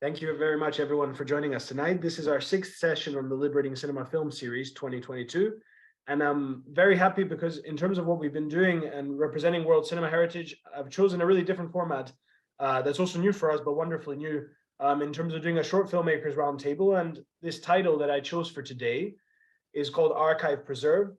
Thank you very much, everyone, for joining us tonight. This is our sixth session on the Liberating Cinema Film Series 2022. And I'm very happy because in terms of what we've been doing and representing world cinema heritage, I've chosen a really different format that's also new for us, but wonderfully new in terms of doing a short filmmakers roundtable. And this title that I chose for today is called Archive Preserve.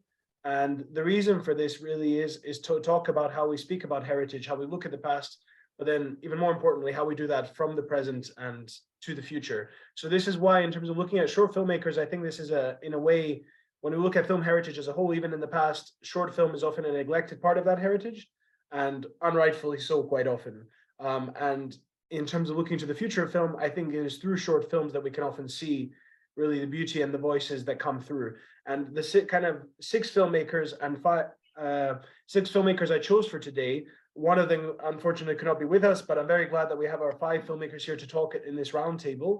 And the reason for this really is to talk about how we speak about heritage, how we look at the past, but then even more importantly, how we do that from the present and to the future. So this is why, in terms of looking at short filmmakers, I think this is in a way, when we look at film heritage as a whole, even in the past, short film is often a neglected part of that heritage, and unrightfully so quite often. And in terms of looking to the future of film, I think it is through short films that we can often see really the beauty and the voices that come through. And the kind of six filmmakers I chose for today. One of them, unfortunately, could not be with us, but I'm very glad that we have our five filmmakers here to talk in this roundtable.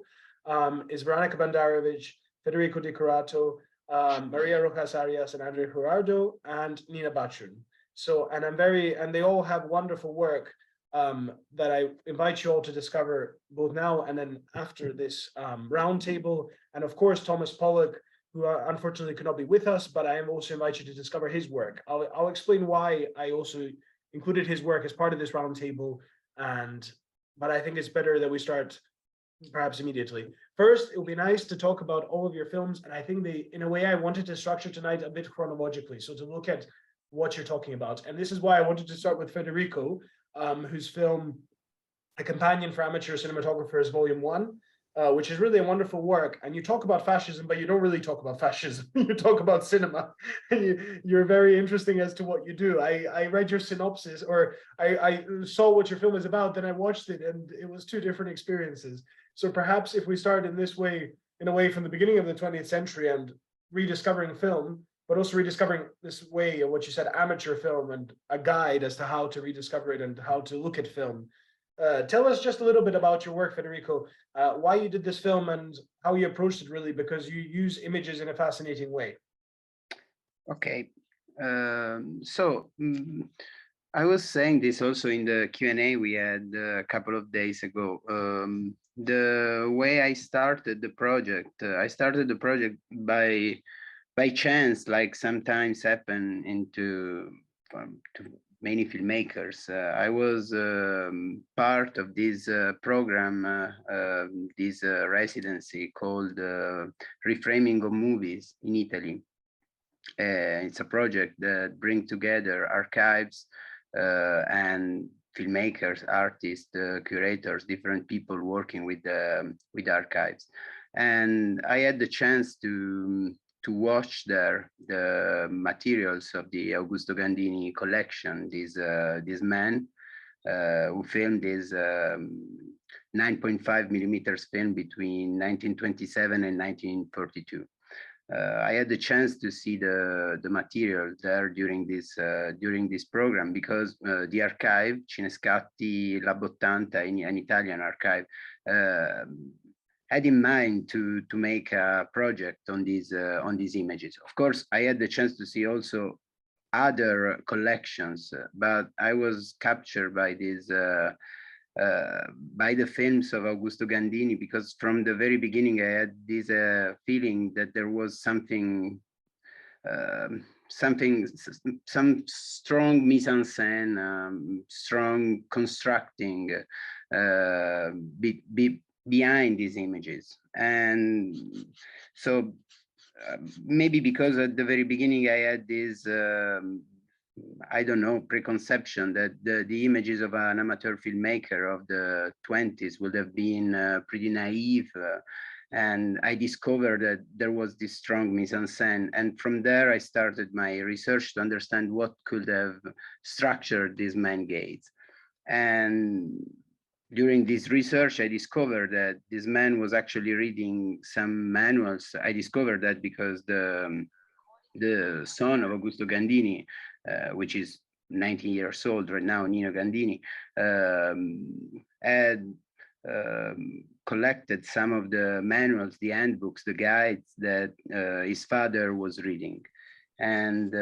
Is Veranika Bandarovich, Federico de Corato, Maria Rojas Arias, and Andrés Jurardo, and Nina Bačun. So, and they all have wonderful work that I invite you all to discover both now and then after this roundtable. And of course, Thomas Pollock, who unfortunately could not be with us, but I am also invite you to discover his work. I'll explain why I also included his work as part of this roundtable, but I think it's better that we start perhaps immediately. First, it would be nice to talk about all of your films, and I think in a way I wanted to structure tonight a bit chronologically, so to look at what you're talking about. And this is why I wanted to start with Federico, whose film A Companion for Amateur Cinematographers Volume 1, which is really a wonderful work. And you talk about fascism, but you don't really talk about fascism. You talk about cinema. And you're very interesting as to what you do. I read your synopsis, or I saw what your film is about, then I watched it, and it was two different experiences. So perhaps if we start in this way, in a way from the beginning of the 20th century and rediscovering film, but also rediscovering this way of what you said, amateur film, and a guide as to how to rediscover it and how to look at film. Tell us just a little bit about your work, Federico, why you did this film and how you approached it, really, because you use images in a fascinating way. Okay, I was saying this also in the Q&A we had a couple of days ago. The way I started the project, by chance, like sometimes happen to many filmmakers. I was part of this program, this residency called Reframing of Movies in Italy. It's a project that brings together archives and filmmakers, artists, curators, different people working with archives. And I had the chance to watch there the materials of the Augusto Gandini collection, this man who filmed this 9.5 millimeters film between 1927 and 1942. I had the chance to see the material there during this program, because the archive, Cinescatti Lab 80, an Italian archive, had in mind to make a project on these images. Of course, I had the chance to see also other collections, but I was captured by this by the films of Augusto Gandini, because from the very beginning I had this feeling that there was some strong mise-en-scène, strong constructing behind these images. And so maybe because at the very beginning I had this I don't know, preconception that the images of an amateur filmmaker of the 20s would have been pretty naive. And I discovered that there was this strong mise-en-scène. And from there, I started my research to understand what could have structured these man gaze. And during this research, I discovered that this man was actually reading some manuals. I discovered that because the son of Augusto Gandini, which is 19 years old right now, Nino Gandini, had collected some of the manuals, the handbooks, the guides that his father was reading. And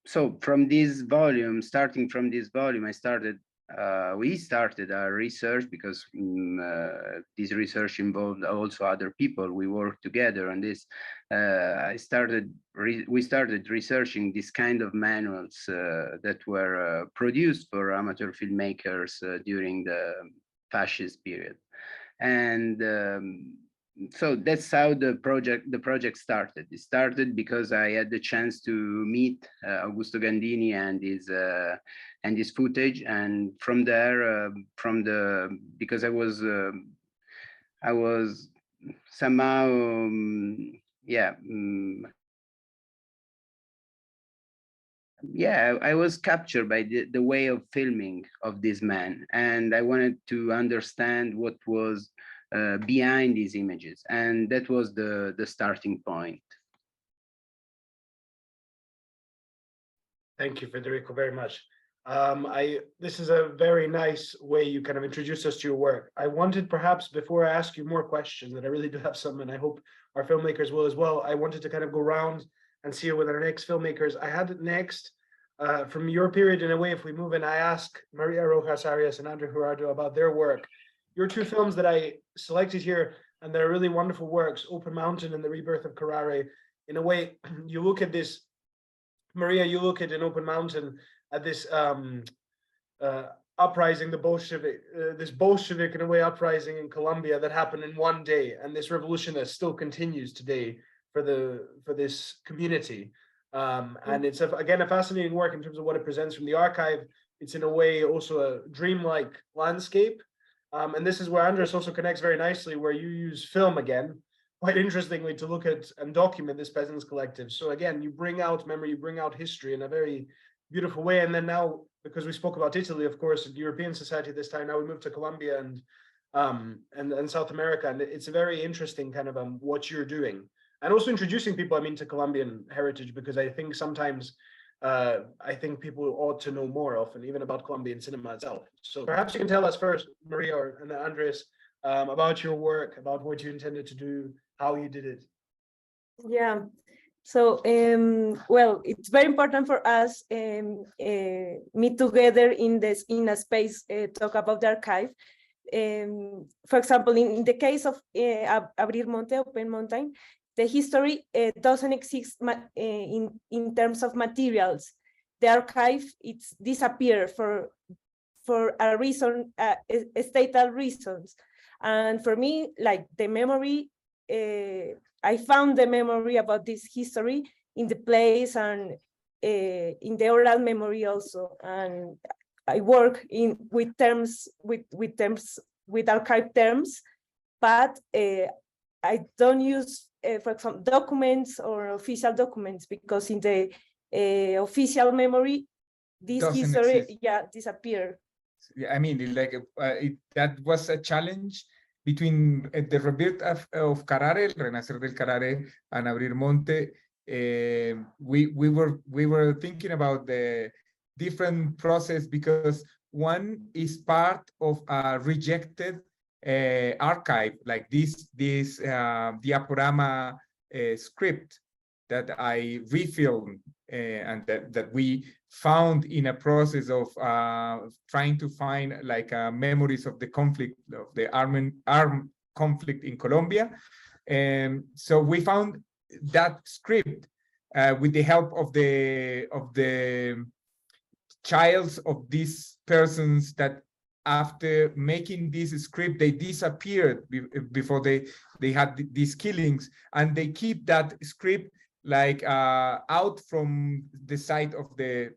so from this volume, starting from this volume, I started we started our research because this research involved also other people. We worked together on this. We started researching this kind of manuals that were produced for amateur filmmakers during the fascist period. And so that's how the project started. It started because I had the chance to meet Augusto Gandini and his footage, and from there, because I was somehow I was captured by the way of filming of this man, and I wanted to understand what was behind these images, and that was the starting point. Thank you, Federico, very much. This is a very nice way you kind of introduced us to your work. I wanted, perhaps before I ask you more questions, that I really do have some, and I hope our filmmakers will as well, I wanted to kind of go around and see with our next filmmakers. I had it next from your period, in a way, if we move in, I ask Maria Rojas, Arias, and Andrés Jurardo about their work. Your two films that I selected here, and they're really wonderful works, Open Mountain and The Rebirth of Carrare. In a way, you look at this, Maria, you look at an Open Mountain, at this uprising, the Bolshevik, this Bolshevik in a way uprising in Colombia that happened in one day, and this revolution that still continues today for this community. And it's again a fascinating work in terms of what it presents from the archive. It's in a way also a dreamlike landscape. And this is where Andrés also connects very nicely, where you use film again, quite interestingly, to look at and document this peasants collective. So again, you bring out memory, you bring out history in a very beautiful way. And then now, because we spoke about Italy, of course, European society this time, now we move to Colombia and South America. And it's a very interesting kind of what you're doing. And also introducing people, I mean, to Colombian heritage, because I think sometimes I think people ought to know more often, even about Colombian cinema itself. So perhaps you can tell us first, Maria and Andrés, about your work, about what you intended to do, how you did it. Yeah. So, well, it's very important for us meet together in a space talk about the archive. For example, in the case of Abrir Monte, Open Mountain, the history doesn't exist in terms of materials. The archive, it's disappeared for a reason, statal reasons. And for me, like the memory, I found the memory about this history in the place and in the oral memory also. And I work with archive terms, but I don't use, for example, documents or official documents, because in the official memory, this history disappeared. I mean, like that was a challenge between the rebirth of Carrare, El Renacer del Carrare, and Abrir Monte. We were thinking about the different process, because one is part of a rejected archive, like this diaporama script that I refilmed and that we found in a process of trying to find like memories of the conflict, of the armed conflict in Colombia. And so we found that script with the help of the childs of these persons that after making this script, they disappeared before they had these killings, and they keep that script like out from the sight of the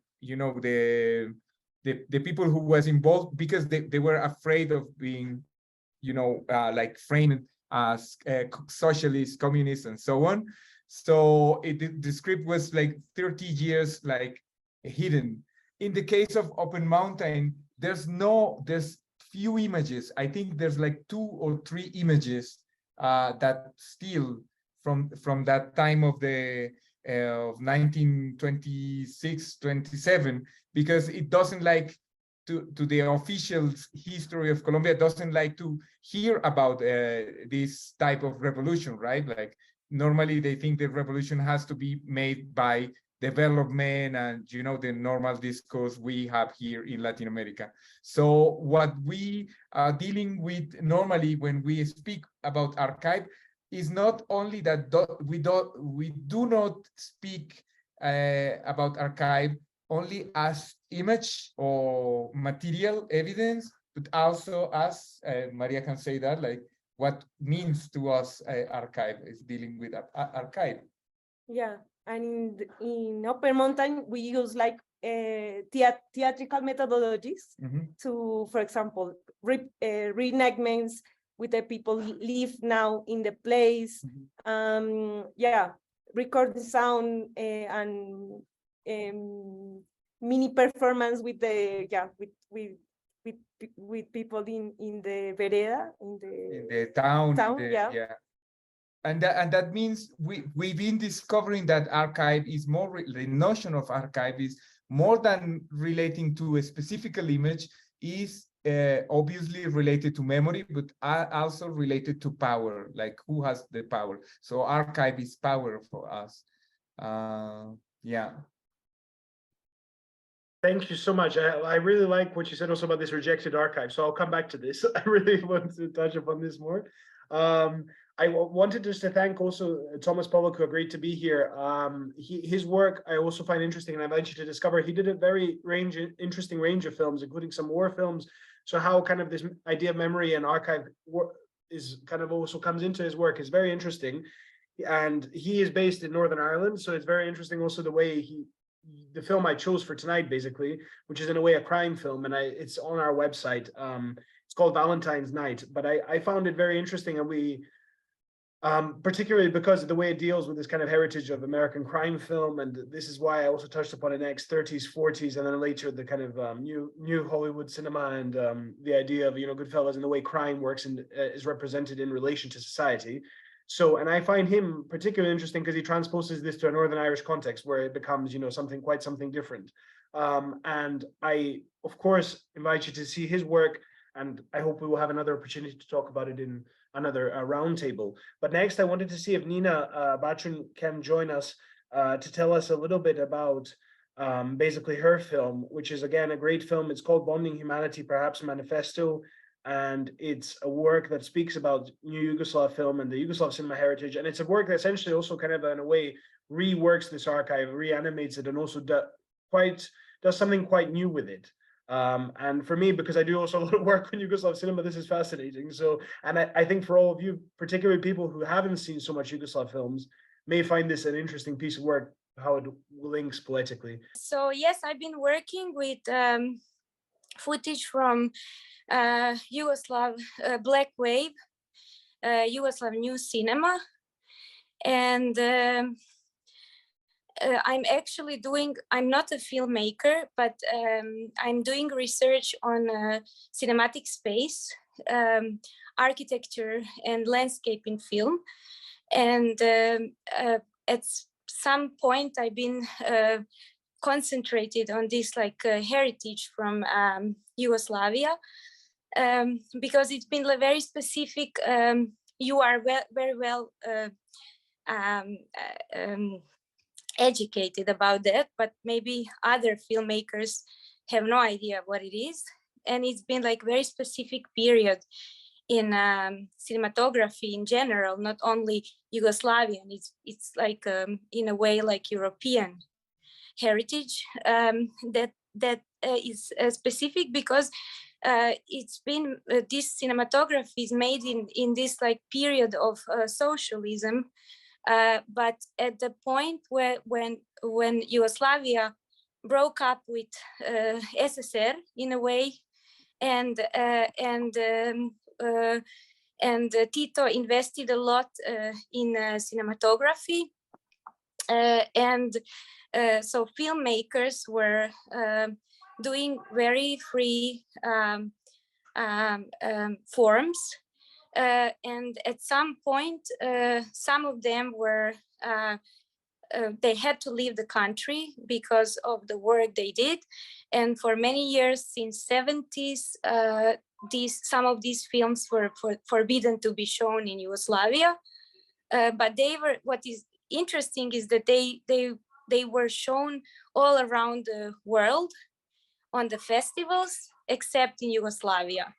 people who was involved, because they were afraid of being like framed as socialists, communists, and so on. So the script was like 30 years like hidden. In the case of Open Mountain, there's few images. I think there's like 2 or 3 images that still from that time of the of 1926, 27, because it doesn't like to the official history of Colombia, doesn't like to hear about this type of revolution, right? Like normally they think the revolution has to be made by development and, you know, the normal discourse we have here in Latin America. So what we are dealing with normally when we speak about archive is not only that we do not speak about archive only as image or material evidence, but also as Maria can say that, like what means to us archive is dealing with archive. Yeah, and in Open Mountain, we use like theatrical methodologies to, for example, reenactments with the people live now in the place. Yeah, record the sound and mini performance with the with people in the vereda, in the town, yeah. And that means we've been discovering that archive is more, the notion of archive is more than relating to a specific image, is obviously related to memory, but also related to power, like who has the power. So archive is power for us. Yeah. Thank you so much. I really like what you said also about this rejected archive. So I'll come back to this. I really want to touch upon this more. I wanted just to thank also Thomas Pollock, who agreed to be here. His work I also find interesting, and I invite you to discover. He did a very interesting range of films, including some war films. So how kind of this idea of memory and archive is kind of also comes into his work is very interesting. And he is based in Northern Ireland, so it's very interesting also the way the film I chose for tonight, basically, which is in a way a crime film, and it's on our website. It's called Valentine's Night, but I found it very interesting, and we, particularly because of the way it deals with this kind of heritage of American crime film, and this is why I also touched upon it next, 30s, 40s, and then later the kind of new Hollywood cinema and the idea of, you know, Goodfellas and the way crime works and is represented in relation to society. So, and I find him particularly interesting because he transposes this to a Northern Irish context where it becomes, you know, something different. And I, of course, invite you to see his work, and I hope we will have another opportunity to talk about it in another roundtable. But next, I wanted to see if Nina Bačun can join us to tell us a little bit about basically her film, which is, again, a great film. It's called Bonding Humanity, Perhaps Manifesto. And it's a work that speaks about new Yugoslav film and the Yugoslav cinema heritage. And it's a work that essentially also kind of, in a way, reworks this archive, reanimates it, and also does something quite new with it. And for me, because I do also a lot of work on Yugoslav cinema, this is fascinating. So, and I think for all of you, particularly people who haven't seen so much Yugoslav films, may find this an interesting piece of work, how it links poetically. So yes, I've been working with footage from Yugoslav Black Wave, Yugoslav new cinema, and I'm actually I'm not a filmmaker, but I'm doing research on cinematic space, architecture, and landscape in film. And at some point, I've been concentrated on this like heritage from Yugoslavia, because it's been like very specific. You are very well educated about that, but maybe other filmmakers have no idea what it is. And it's been like very specific period in cinematography in general, not only Yugoslavian. It's like in a way like European heritage that is specific because it's been this cinematography is made in this like period of socialism, but at the point when Yugoslavia broke up with SSR in a way, and Tito invested a lot in cinematography, and so filmmakers were doing very free forms, and at some point some of them were they had to leave the country because of the work they did, and for many years since 70s some of these films were forbidden to be shown in Yugoslavia, but they were, what is interesting is that they they were shown all around the world on the festivals, except in Yugoslavia.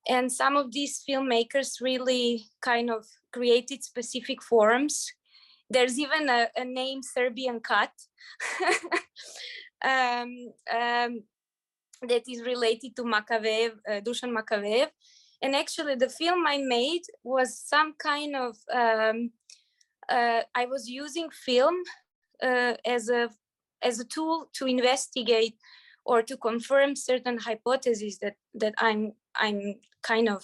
And some of these filmmakers really kind of created specific forums. There's even a name, Serbian Cut, that is related to Makavev, Dusan Makavev. And actually the film I made was some kind of, I was using film as a tool to investigate or to confirm certain hypotheses that I'm kind of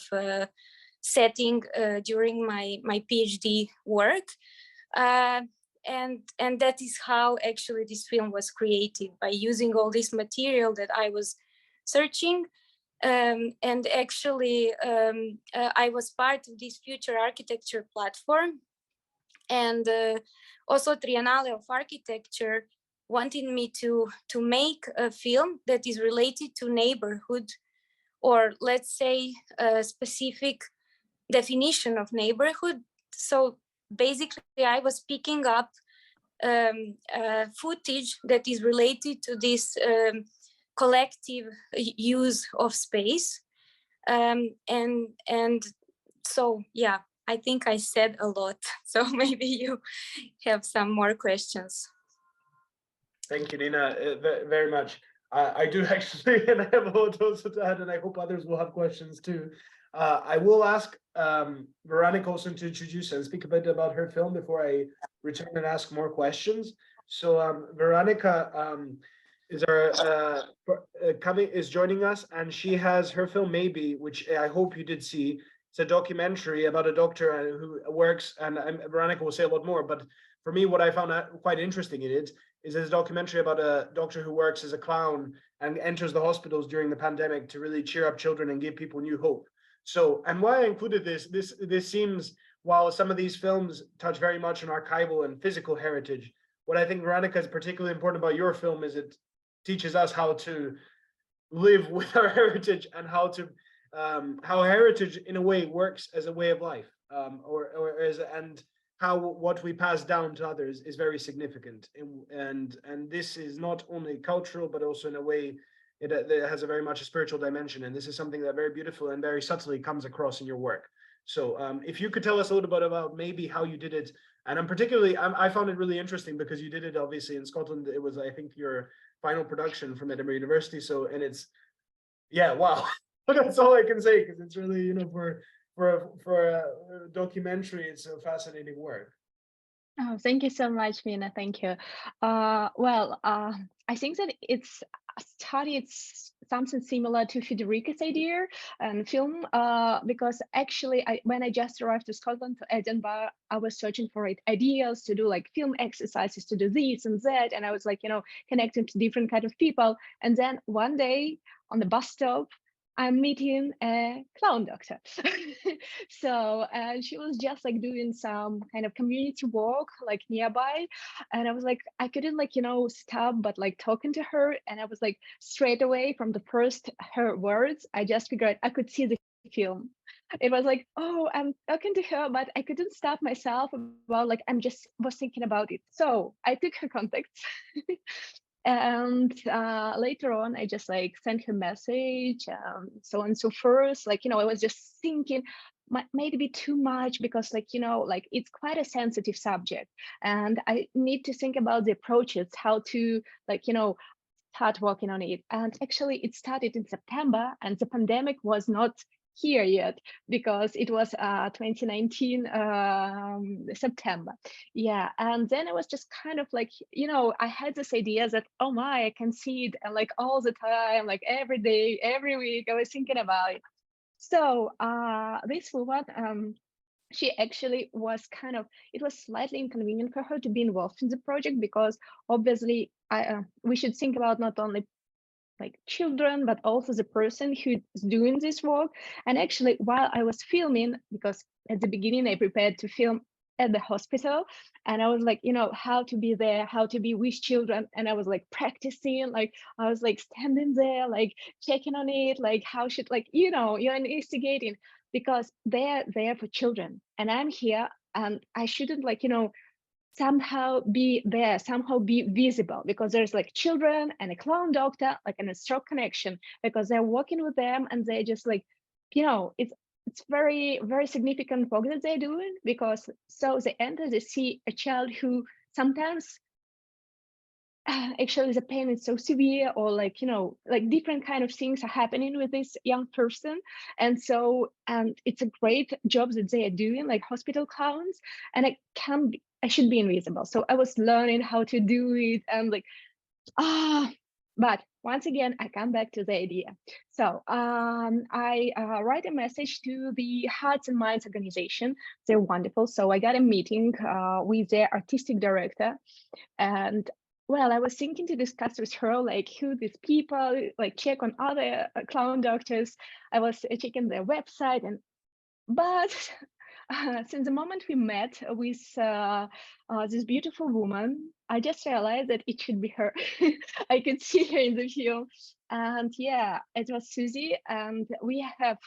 setting during my PhD work. And that is how actually this film was created, by using all this material that I was searching. And actually, I was part of this future architecture platform. And also Triennale of Architecture wanted me to make a film that is related to neighborhood, or let's say a specific definition of neighborhood. So basically I was picking up footage that is related to this collective use of space. And so, yeah, I think I said a lot. So maybe you have some more questions. Thank you, Nina, very much. I do actually, and I have a lot also to add, and I hope others will have questions too. I will ask Veranika also to introduce and speak a bit about her film before I return and ask more questions. So Veranika is joining us, and she has her film Maybe, which I hope you did see. It's a documentary about a doctor who works, and Veranika will say a lot more, but for me, what I found quite interesting in it is a documentary about a doctor who works as a clown and enters the hospitals during the pandemic to really cheer up children and give people new hope. So, and why I included this seems, while some of these films touch very much on archival and physical heritage, what I think, Veranika, is particularly important about your film is it teaches us how to live with our heritage, and how heritage in a way works as a way of life, and how what we pass down to others is very significant. And this is not only cultural, but also in a way it has a very much a spiritual dimension. And this is something that very beautiful and very subtly comes across in your work. So if you could tell us a little bit about maybe how you did it. And I found it really interesting because you did it obviously in Scotland. It was, I think, your final production from Edinburgh University. So, and it's, yeah, wow. That's all I can say, because it's really, you know, for a documentary, it's a fascinating work. Oh, thank you so much, Mina. Thank you. I think that it's something similar to Federico's idea and film, because actually when I just arrived to Scotland, to Edinburgh, I was searching for ideas to do like film exercises, to do this and that. And I was like, you know, connecting to different kind of people. And then one day on the bus stop, I'm meeting a clown doctor. So she was just like doing some kind of community walk like nearby. And I was like, I couldn't like, you know, stop, but like talking to her. And I was like, straight away from the first her words, I just figured I could see the film. It was like, oh, I'm talking to her, but I couldn't stop myself about like, was thinking about it. So I took her contacts. And later on, I just like sent her message, so on and so forth. Like, you know, I was just thinking, maybe too much, because like, you know, like it's quite a sensitive subject. And I need to think about the approaches, how to like, you know, start working on it. And actually it started in September, and the pandemic was not here yet, because it was 2019 September. Yeah, and then I was just kind of like, you know, I had this idea that, oh my, I can see it, and like all the time, like every day, every week, I was thinking about it. So this woman, she actually was kind of, it was slightly inconvenient for her to be involved in the project, because obviously we should think about not only like children, but also the person who's doing this work. And actually, while I was filming, because at the beginning I prepared to film at the hospital, and I was like, you know, how to be there, how to be with children, and I was like practicing, like I was like standing there, like checking on it, like how should, like, you know, you're investigating, because they're there for children, and I'm here, and I shouldn't like, you know, somehow be there, somehow be visible, because there's like children and a clown doctor, like in a strong connection, because they're working with them and they're just like, it's very, very significant work that they're doing, because so they enter, they see a child who sometimes actually the pain is so severe, or like, like different kind of things are happening with this young person. And it's a great job that they are doing, like hospital clowns, and I should be invisible. So I was learning how to do it, and like, but once again, I come back to the idea. So I write a message to the Hearts and Minds organization. They're wonderful. So I got a meeting with their artistic director, and well, I was thinking to discuss with her, like, who these people, like check on other clown doctors. I was checking their website, but since the moment we met with this beautiful woman, I just realized that it should be her. I could see her in the film. And yeah, it was Susie, and we have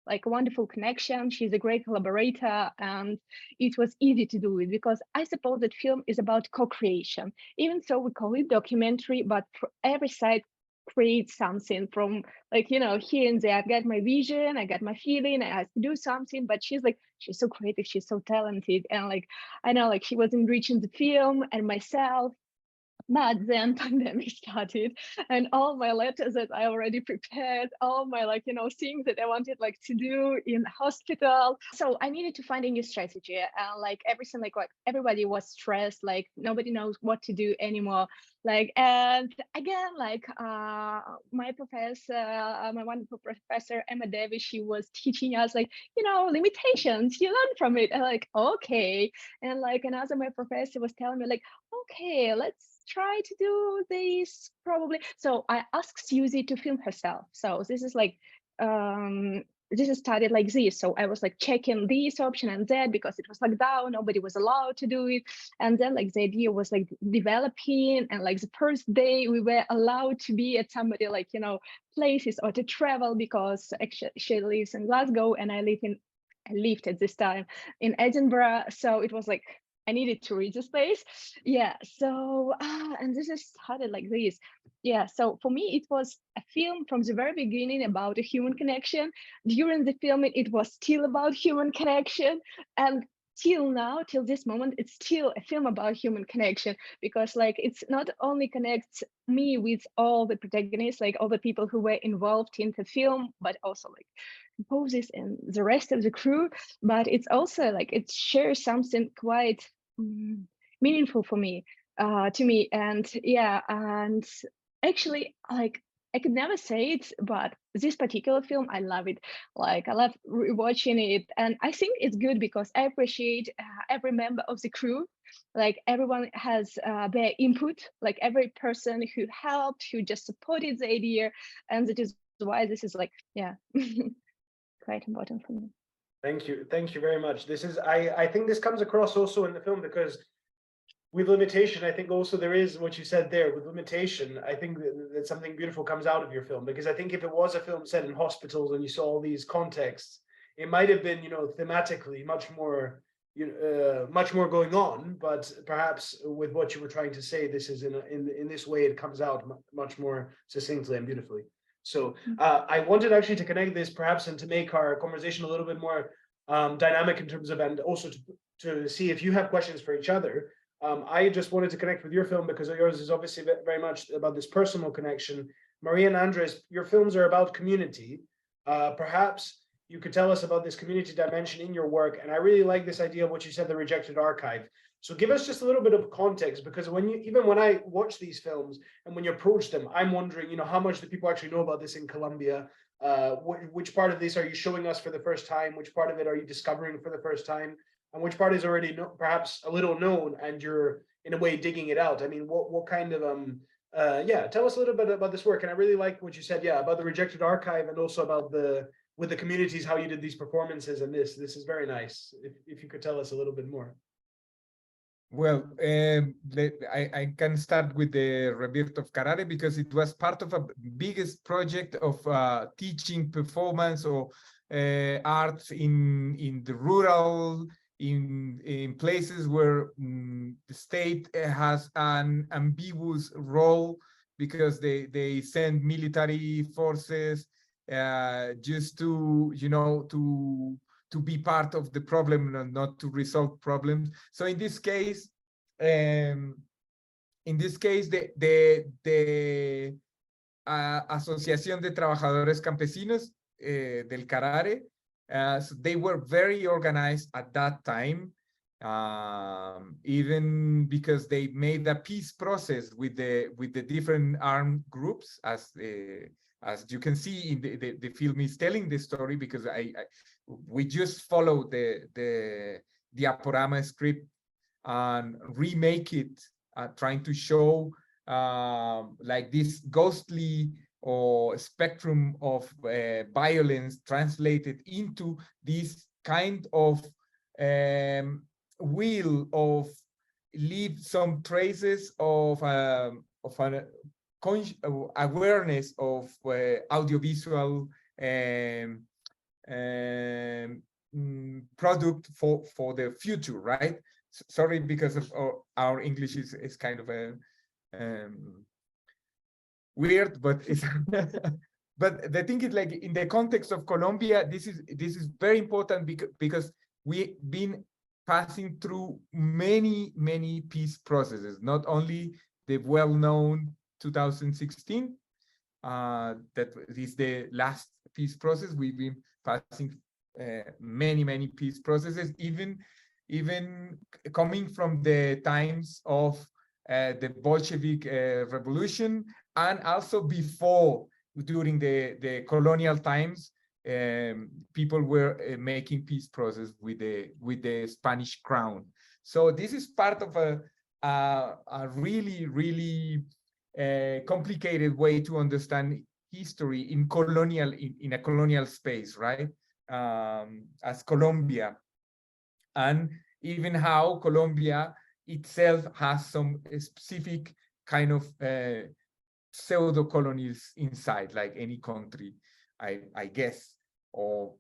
like a wonderful connection. She's a great collaborator, and it was easy to do it, because I suppose that film is about co-creation. Even so, we call it documentary, but for every side create something from, like, here and there. I've got my vision, I got my feeling, I have to do something, but she's so creative, she's so talented, and like, I know, like, she was enriching the film and myself. But then pandemic started, and all my letters that I already prepared, all my things that I wanted to do in hospital. So I needed to find a new strategy. Like everything, like everybody was stressed, like nobody knows what to do anymore. And again, my professor, my wonderful professor, Emma Davis, she was teaching us limitations, you learn from it. And okay. And another, my professor was telling me okay, let's try to do this probably. So I asked Susie to film herself. So this is this started like this. So I was checking this option and that, because it was down, nobody was allowed to do it. And then the idea was developing, and the first day we were allowed to be at somebody places or to travel, because actually she lives in Glasgow and I lived at this time in Edinburgh. So it was I needed to reach the space. Yeah. So, and this is started like this. Yeah. So for me, it was a film from the very beginning about a human connection. During the filming, it was still about human connection. And till now, till this moment, it's still a film about human connection, because it's not only connects me with all the protagonists, all the people who were involved in the film, but also composers and the rest of the crew. But it's also it shares something quite meaningful for me, to me. And yeah, and actually I could never say it, but this particular film, I love it. I love watching it, and I think it's good because I appreciate every member of the crew. Everyone has their input, every person who helped, who just supported the idea, and that is why this is yeah. Quite important for me. Thank you very much. This is, I think this comes across also in the film, because with limitation, I think also there is what you said there. With limitation, I think that something beautiful comes out of your film, because I think if it was a film set in hospitals and you saw all these contexts, it might have been, thematically much more going on. But perhaps with what you were trying to say, this is in this way, it comes out much more succinctly and beautifully. So I wanted actually to connect this perhaps and to make our conversation a little bit more dynamic in terms of, and also to see if you have questions for each other. I just wanted to connect with your film because yours is obviously very much about this personal connection. Maria and Andrés, your films are about community. Perhaps you could tell us about this community dimension in your work. And I really like this idea of what you said, the rejected archive. So give us just a little bit of context, because even when I watch these films and when you approach them, I'm wondering, how much do people actually know about this in Colombia? Which part of this are you showing us for the first time? Which part of it are you discovering for the first time? And which part is already perhaps a little known and you're in a way digging it out? I mean, what kind of tell us a little bit about this work. And I really like what you said, about the rejected archive, and also about with the communities, how you did these performances, and this is very nice. If you could tell us a little bit more. Well, I can start with the Rebirth of Karate, because it was part of a biggest project of teaching performance or arts in the rural in places where the state has an ambiguous role because they send military forces just to, you know, to be part of the problem and not to resolve problems. So in this case, the Asociación de Trabajadores Campesinos del Carare, so they were very organized at that time, even because they made a peace process with the different armed groups, as you can see in the film is telling the story, because we just followed the Aporama script and remake it, trying to show like this ghostly or spectrum of violence translated into this kind of will of leave some traces of an awareness of audiovisual product for the future, right? Sorry, because of our English is kind of a weird, but it's but the thing is, like, in the context of Colombia, this is very important because we've been passing through many peace processes, not only the well-known 2016 that is the last peace process. We've been passing many peace processes, even coming from the times of the Bolshevik revolution, and also before, during the colonial times, people were making peace process with the Spanish crown. So this is part of a really complicated way to understand history in a colonial space, right? As Colombia, and even how Colombia itself has some specific kind of pseudo colonies inside, like any country, I guess. Or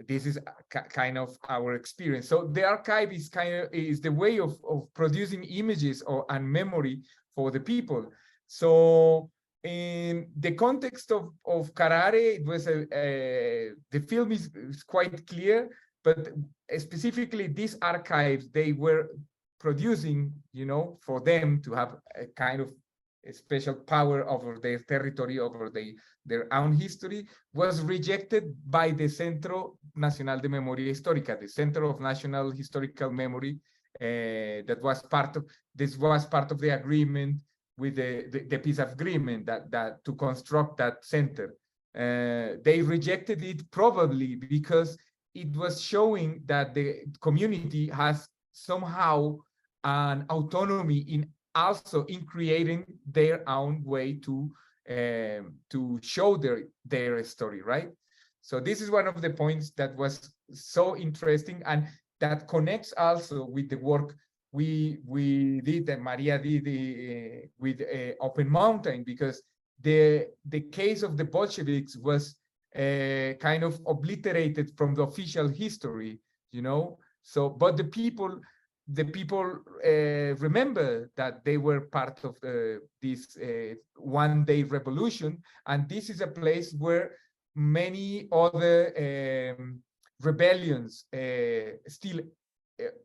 this is kind of our experience. So the archive is the way of producing images and memory for the people. So in the context of Carare, it was the film is quite clear, but specifically these archives they were producing, you know, for them to have a kind of a special power over their territory, over their own history, was rejected by the Centro Nacional de Memoria Histórica, the Center of National Historical Memory, that was part of the agreement with the peace agreement that to construct that center. They rejected it probably because it was showing that the community has somehow an autonomy in creating their own way to show their story, right? So this is one of the points that was so interesting, and that connects also with the work we did, and Maria did with Open Mountain, because the case of the Bolsheviks was kind of obliterated from the official history, you know. So, but the people remember that they were part of this one-day revolution, and this is a place where many other rebellions still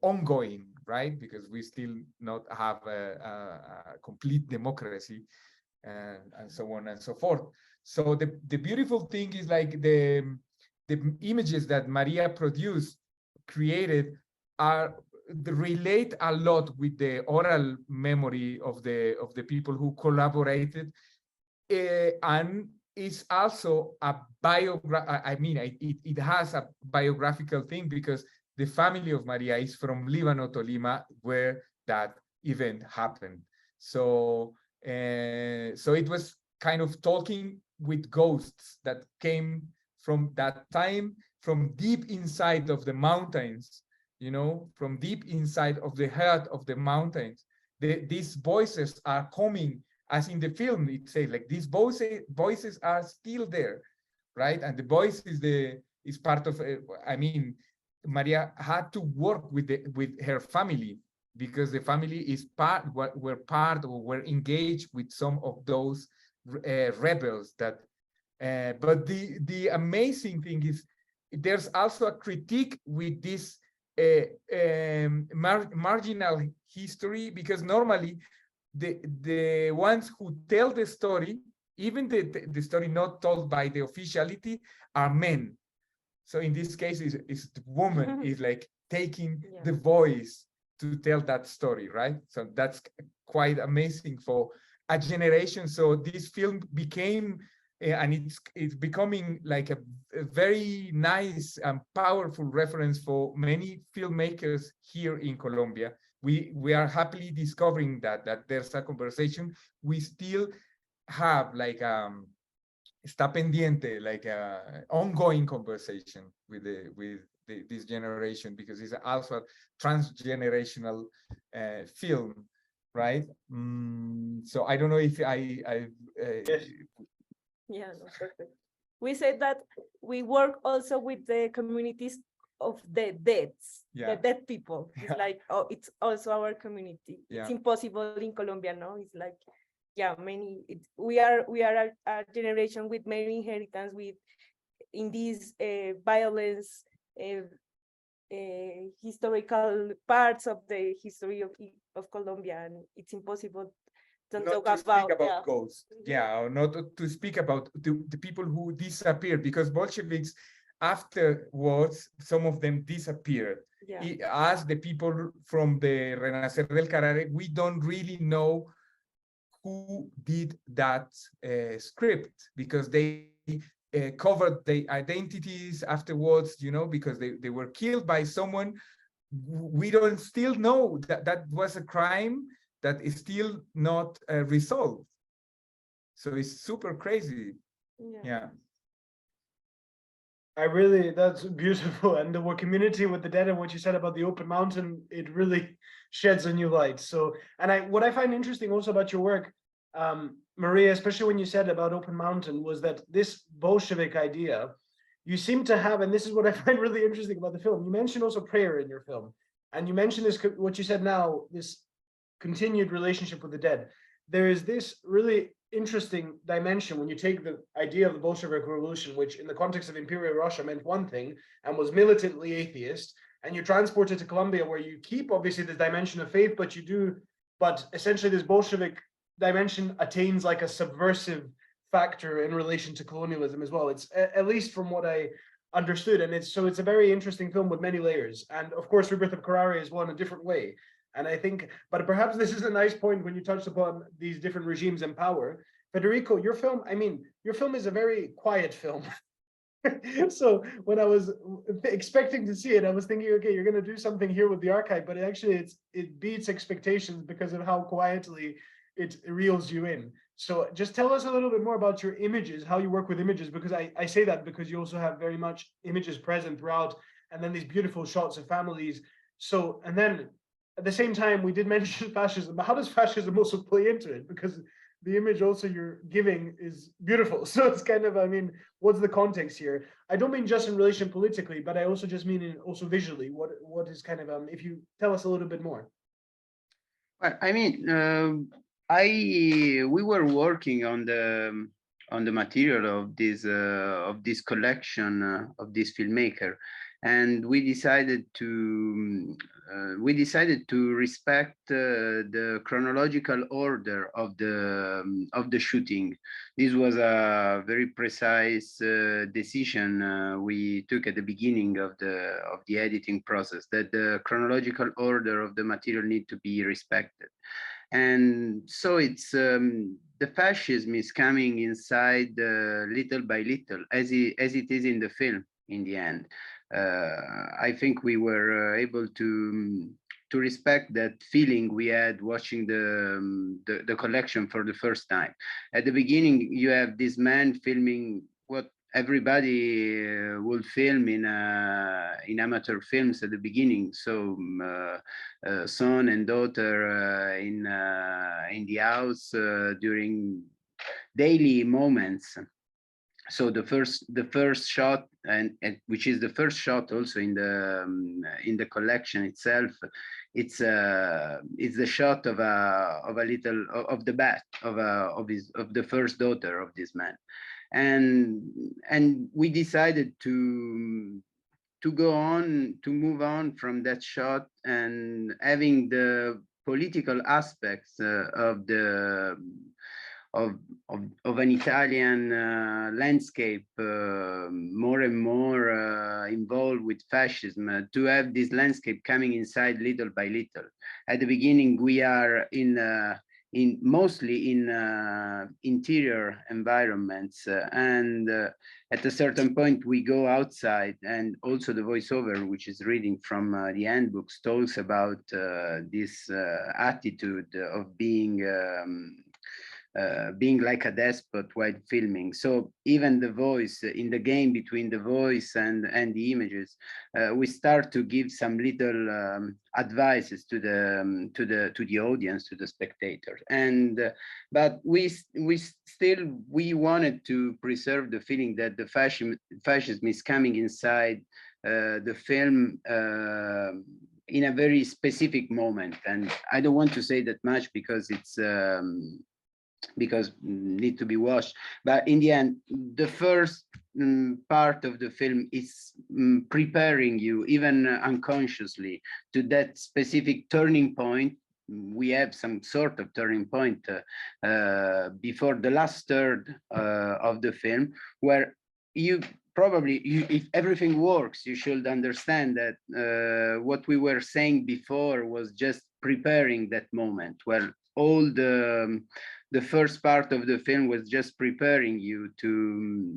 ongoing, right? Because we still not have a complete democracy, and so on and so forth. So the beautiful thing is, like, the images that Maria created relate a lot with the oral memory of the people who collaborated, and is also a it has a biographical thing, because the family of Maria is from Líbano, Tolima, where that event happened. So so it was kind of talking with ghosts that came from that time, from deep inside of the mountains, you know, from deep inside of the heart of the mountains. These voices are coming, as in the film, it says, like, these voices are still there, right? And the voice is part of, Maria had to work with her family, because the family is were engaged with some of those rebels that. But the amazing thing is, there's also a critique with this marginal history, because normally the ones who tell the story, even the story not told by the officiality, are men. So in this case, is the woman is like taking the voice to tell that story, right? So that's quite amazing for a generation. So this film became, and it's becoming like a very nice and powerful reference for many filmmakers here in Colombia. We are happily discovering that there's a conversation. We still have like está pendiente, like a ongoing conversation with this generation, because it's also a transgenerational film, right? So I don't know if Yes. Yeah, no, perfect. We said that we work also with the communities of the deads, the dead people. It's like, oh, it's also our community. It's impossible in Colombia, no? It's like, we are a generation with many inheritance in these violence, historical parts of the history of Colombia, and it's impossible to not talk to speak about yeah. ghosts, or not to speak about the people who disappeared, because Bolsheviks afterwards, some of them disappeared. As the people from the Renacer del Carare, we don't really know who did that script, because they covered the identities afterwards, because they were killed by someone. We don't still know that was a crime that is still not resolved. So it's super crazy. Yeah. That's beautiful. And the word community with the dead, and what you said about the open mountain, it really sheds a new light. So, and what I find interesting also about your work, Maria, especially when you said about open mountain, was that this Bolshevik idea, you seem to have, and this is what I find really interesting about the film. You mentioned also prayer in your film, and you mentioned this, what you said now, this continued relationship with the dead. There is this really interesting dimension when you take the idea of the Bolshevik Revolution, which in the context of Imperial Russia meant one thing and was militantly atheist, and you transport it to Colombia, where you keep obviously this dimension of faith, but essentially this Bolshevik dimension attains like a subversive factor in relation to colonialism as well. It's at least from what I understood, and it's a very interesting film with many layers. And of course, Rebirth of Corato is one a different way. And I think, but perhaps this is a nice point when you touched upon these different regimes in power. Federico, your film is a very quiet film. So when I was expecting to see it, I was thinking, okay, you're going to do something here with the archive, but it beats expectations because of how quietly it reels you in. So just tell us a little bit more about your images, how you work with images, because I say that because you also have very much images present throughout, and then these beautiful shots of families. So, and then at the same time, we did mention fascism, but how does fascism also play into it? Because the image also you're giving is beautiful. So it's kind of, what's the context here? I don't mean just in relation politically, but I also just mean also visually. What is kind of, if you tell us a little bit more. Well, we were working on the material of this collection of this filmmaker, and we decided to respect the chronological order of the shooting. This was a very precise decision we took at the beginning of the editing process, that the chronological order of the material need to be respected. And so it's the fascism is coming inside little by little, as it is in the film in the end. I think we were able to respect that feeling we had watching the collection for the first time. At the beginning, you have this man filming what everybody would film in amateur films at the beginning. So son and daughter in the house during daily moments. so the first shot, and which is the first shot also in the collection itself, it's the shot of the bath of the first daughter of this man, and we decided to move on from that shot, and having the political aspects of an Italian landscape more and more involved with fascism, to have this landscape coming inside little by little. At the beginning, we are mostly in interior environments, and at a certain point we go outside, and also the voiceover, which is reading from the handbooks, talks about this attitude of being like a despot while filming. So even the voice, in the game between the voice and the images, we start to give some little advices to the audience, to the spectators. And but we wanted to preserve the feeling that the fascism is coming inside the film in a very specific moment. And I don't want to say that much because it's because need to be watched, but in the end, the first part of the film is preparing you, even unconsciously, to that specific turning point. We have some sort of turning point before the last third of the film, where you probably, if everything works, you should understand that what we were saying before was just preparing that moment, where all the first part of the film was just preparing you to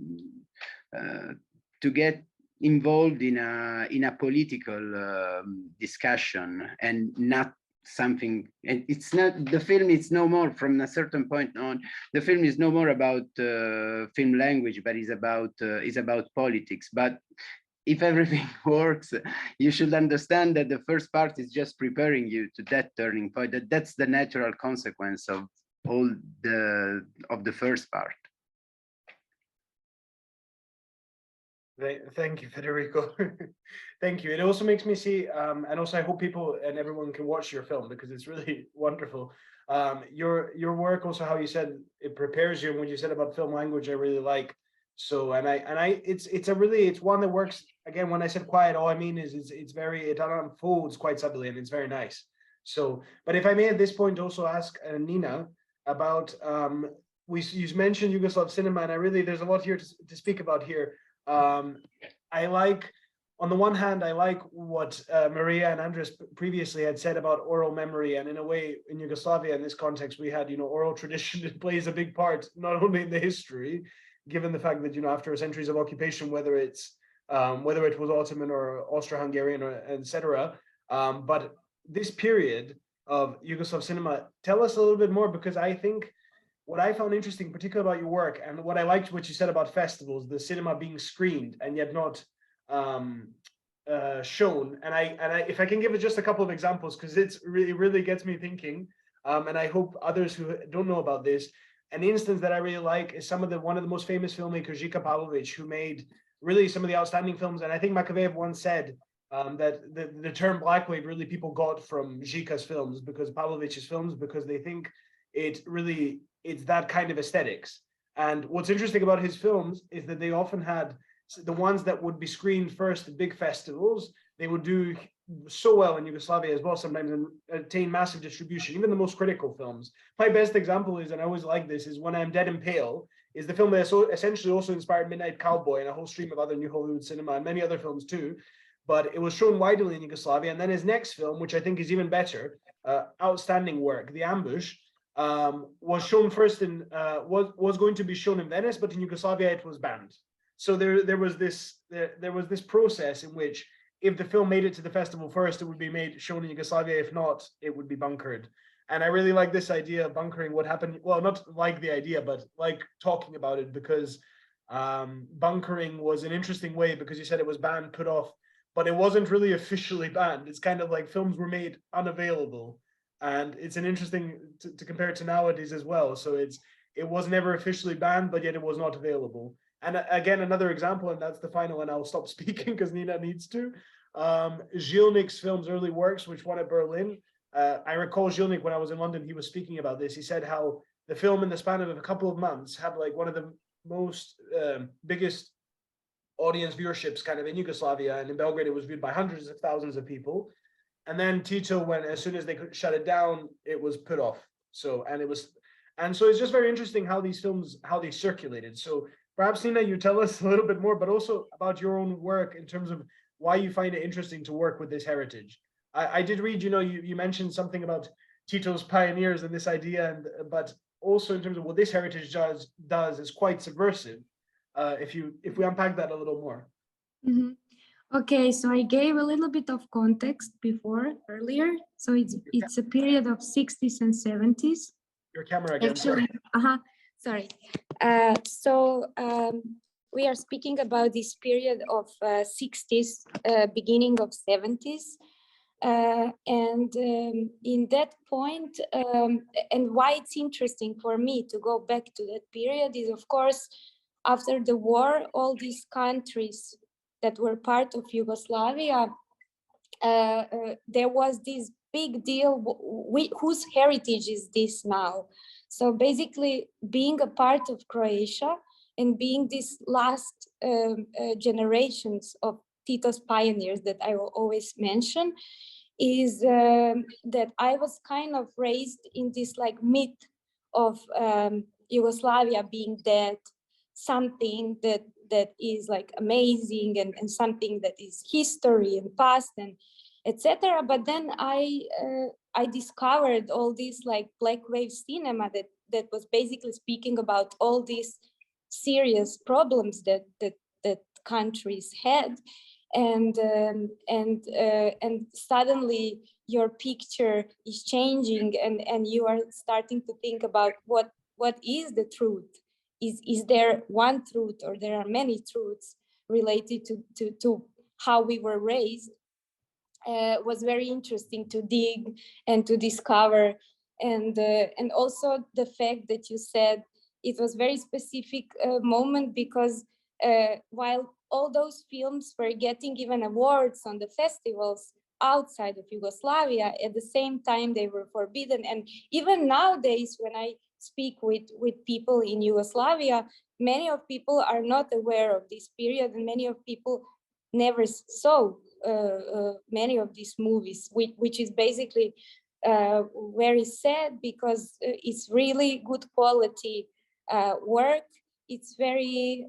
get involved in a political discussion, and not something. And it's not, the film is no more, from a certain point on, the film is no more about film language, but is about politics. But if everything works, you should understand that the first part is just preparing you to that turning point. That's the natural consequence of all the first part. Thank you, Federico. Thank you. It also makes me see, and also I hope people and everyone can watch your film, because it's really wonderful. Your work, also how you said it prepares you, and when you said about film language, I really like. So, it's one that works. Again, when I said quiet, all I mean is it unfolds quite subtly, and it's very nice. So, but if I may at this point also ask Nina about, you mentioned Yugoslav cinema, and there's a lot here to speak about here. I like, on the one hand, I like what Maria and Andrés previously had said about oral memory, and in a way, in Yugoslavia, in this context, we had, oral tradition. It plays a big part, not only in the history, given the fact that, after centuries of occupation, whether it was Ottoman or Austro-Hungarian or etc., but this period of Yugoslav cinema, tell us a little bit more, because I think what I found interesting, particularly about your work, and what I liked what you said about festivals, the cinema being screened and yet not shown. And I if I can give it just a couple of examples, because it really gets me thinking, and I hope others who don't know about this. An instance that I really like is one of the most famous filmmakers, Jika Pavlović, who made really some of the outstanding films. And I think Makevejev once said that the term black wave really people got from Jika's films, because Pavlović's films, because they think it's that kind of aesthetics. And what's interesting about his films is that they often had the ones that would be screened first at big festivals. They would do so well in Yugoslavia as well sometimes, and attain massive distribution, even the most critical films. My best example is, and I always like this, is When I'm Dead and Pale, is the film that essentially also inspired Midnight Cowboy and a whole stream of other New Hollywood cinema, and many other films too. But it was shown widely in Yugoslavia. And then his next film, which I think is even better, outstanding work, The Ambush, was shown first in was going to be shown in Venice, but in Yugoslavia it was banned. So there was this process in which, if the film made it to the festival first, it would be shown in Yugoslavia. If not, it would be bunkered. And I really like this idea of bunkering. What happened? Well, not like the idea, but like talking about it, because bunkering was an interesting way, because you said it was banned, put off, but it wasn't really officially banned. It's kind of like films were made unavailable. And it's an interesting to compare it to nowadays as well. So it was never officially banned, but yet it was not available. And again, another example, and that's the final, and I'll stop speaking because Nina needs to. Zilnik's films, early works, which won at Berlin. I recall Zilnik when I was in London, he was speaking about this. He said how the film in the span of a couple of months had like one of the most biggest audience viewerships kind of in Yugoslavia, and in Belgrade it was viewed by hundreds of thousands of people. And then Tito, when as soon as they could shut it down, it was put off. So it's just very interesting how these films, how they circulated. So perhaps Nina, you tell us a little bit more, but also about your own work in terms of why you find it interesting to work with this heritage. I did read, you mentioned something about Tito's pioneers and this idea, but also in terms of what this heritage does is quite subversive. If we unpack that a little more. Mhm. Okay, so I gave a little bit of context earlier. So it's a period of 60s and 70s. Your camera again. Actually, sorry. We are speaking about this period of 60s, beginning of 70s. In that point, and why it's interesting for me to go back to that period is, of course, after the war, all these countries that were part of Yugoslavia, there was this big deal, whose heritage is this now? So basically being a part of Croatia and being these last generations of Tito's pioneers that I will always mention, is that I was kind of raised in this like myth of Yugoslavia being dead, something that is like amazing and something that is history and past and etc. But then I discovered all this like black wave cinema that was basically speaking about all these serious problems that countries had, and suddenly your picture is changing, and you are starting to think about what is the truth. Is there one truth, or there are many truths related to how we were raised? Was very interesting to dig and to discover, and also the fact that you said it was very specific moment, because while all those films were getting even awards on the festivals outside of Yugoslavia, at the same time they were forbidden. And even nowadays, when I speak with people in Yugoslavia, many of people are not aware of this period, and many of people never saw many of these movies, which is basically very sad, because it's really good quality work. It's very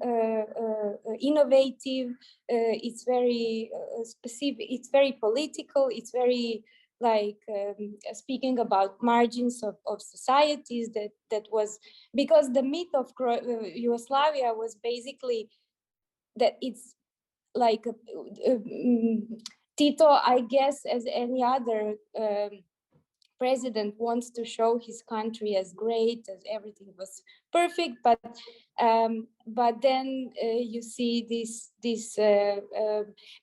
innovative. It's very specific. It's very political. It's very like speaking about margins of societies. That was because the myth of Yugoslavia was basically that it's like Tito, I guess, as any other president, wants to show his country as great, as everything was perfect, but then you see this.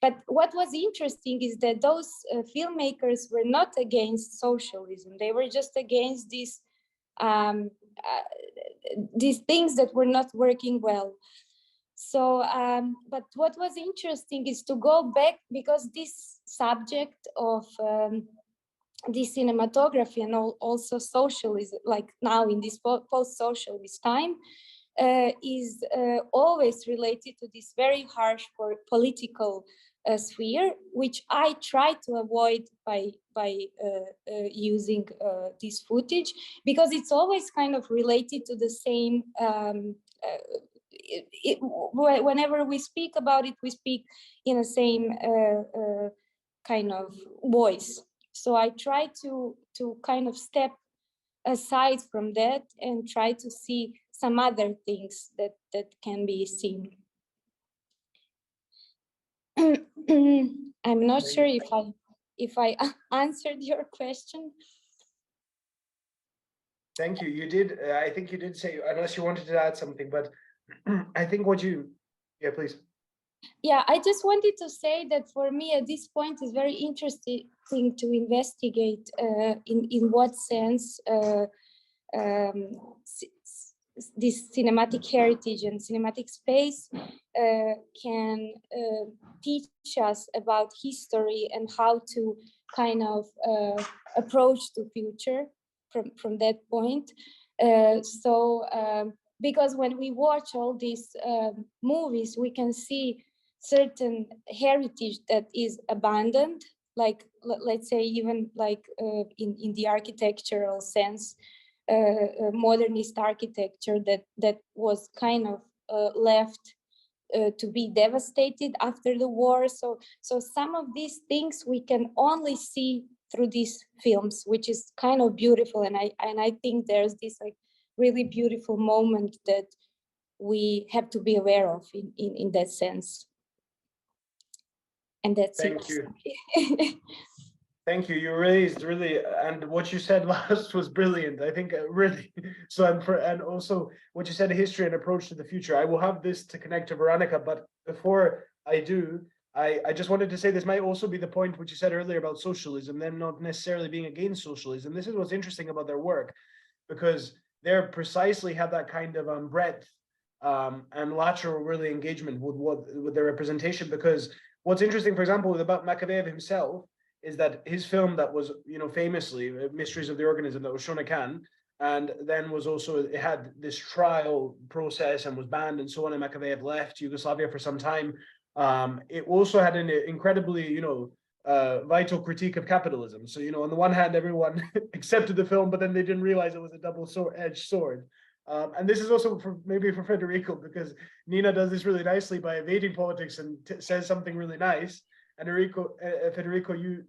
But what was interesting is that those filmmakers were not against socialism; they were just against these things that were not working well. So, but what was interesting is to go back, because this subject of this cinematography and also socialism, like now in this post-socialist time, is always related to this very harsh political sphere, which I try to avoid by using this footage, because it's always kind of related to the same. Whenever we speak about it, we speak in the same kind of voice. So I try to kind of step aside from that and try to see some other things that can be seen. I'm not sure if I answered your question. Thank you. You did. I think you did say, unless you wanted to add something, but I think yeah, please. Yeah, I just wanted to say that for me at this point is very interesting to investigate in what sense this cinematic heritage and cinematic space can teach us about history and how to kind of approach the future from that point. Because when we watch all these movies, we can see certain heritage that is abandoned, like let's say even like in the architectural sense, modernist architecture that was kind of left to be devastated after the war. So some of these things we can only see through these films, which is kind of beautiful. And I think there's this like really beautiful moment that we have to be aware of in that sense. And that's Thank it. you. Thank you. You raised really, and what you said last was brilliant. I think really. So and also what you said, history and approach to the future. I will have this to connect to Veranika, but before I do, I just wanted to say this might also be the point which you said earlier about socialism, them not necessarily being against socialism. This is what's interesting about their work, because they're precisely have that kind of breadth and lateral really engagement with their representation. Because what's interesting, for example, about Makavejev himself, is that his film that was, famously Mysteries of the Organism, that was shown at Cannes, and then was also, it had this trial process and was banned and so on, and Makavejev left Yugoslavia for some time. It also had an incredibly, vital critique of capitalism. So, on the one hand, everyone accepted the film, but then they didn't realize it was a double-edged sword. And this is also maybe for Federico, because Nina does this really nicely by evading politics and says something really nice. And Federico, you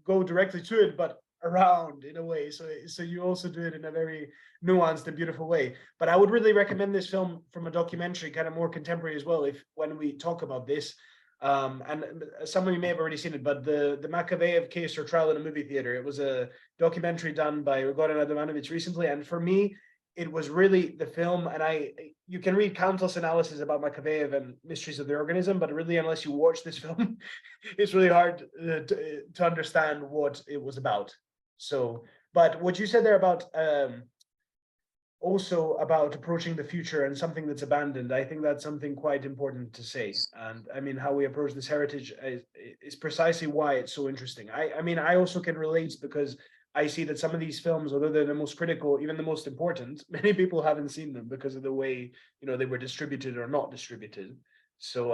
go directly to it, but around in a way. So you also do it in a very nuanced and beautiful way. But I would really recommend this film from a documentary, kind of more contemporary as well, when we talk about this. And some of you may have already seen it, but the Makavejev case or trial in a movie theater. It was a documentary done by Bandarovich recently, and for me, it was really the film, and you can read countless analyses about Makavejev and Mysteries of the Organism, but really, unless you watch this film, it's really hard to understand what it was about. So, but what you said there about also about approaching the future and something that's abandoned, I think that's something quite important to say. And I mean, how we approach this heritage is precisely why it's so interesting. I mean, I also can relate, because I see that some of these films, although they're the most critical, even the most important, many people haven't seen them because of the way, they were distributed or not distributed. So,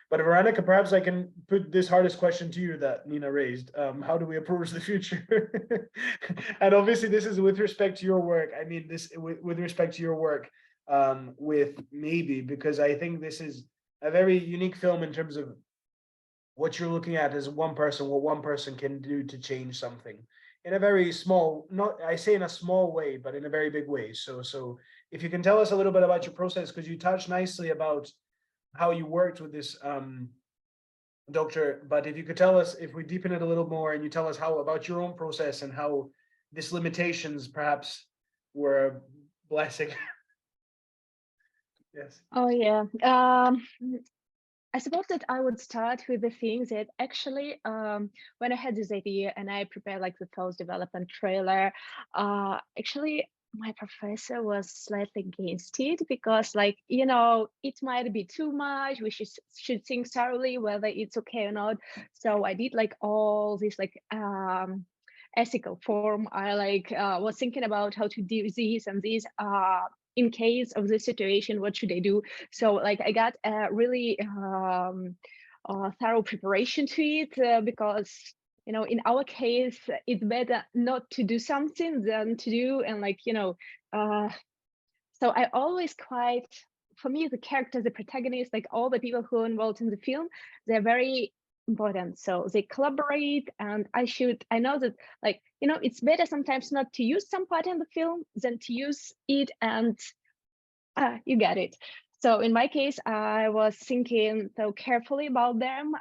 but Veranika, perhaps I can put this hardest question to you that Nina raised. How do we approach the future? And obviously this is with respect to your work. I mean, this with respect to your work with Maybe, because I think this is a very unique film in terms of what you're looking at as what one person can do to change something. In a very small, I say in a small way, but in a very big way. So if you can tell us a little bit about your process, because you touched nicely about how you worked with this doctor, but if you could tell us, if we deepen it a little more, and you tell us how about your own process and how these limitations perhaps were a blessing. Yes. Oh yeah. I suppose that I would start with the things that actually, when I had this idea and I prepared like the first development trailer, actually my professor was slightly against it, because like, it might be too much. We should think thoroughly whether it's okay or not. So I did like all this like ethical form. I was thinking about how to do this and this. In case of the situation, what should I do? So like I got a really thorough preparation to it, because in our case it's better not to do something than to do. And like so I always for me, the characters, the protagonists, like all the people who are involved in the film, they're very important. So they collaborate, and I know that like it's better sometimes not to use some part in the film than to use it, and you get it. So in my case, I was thinking so carefully about them.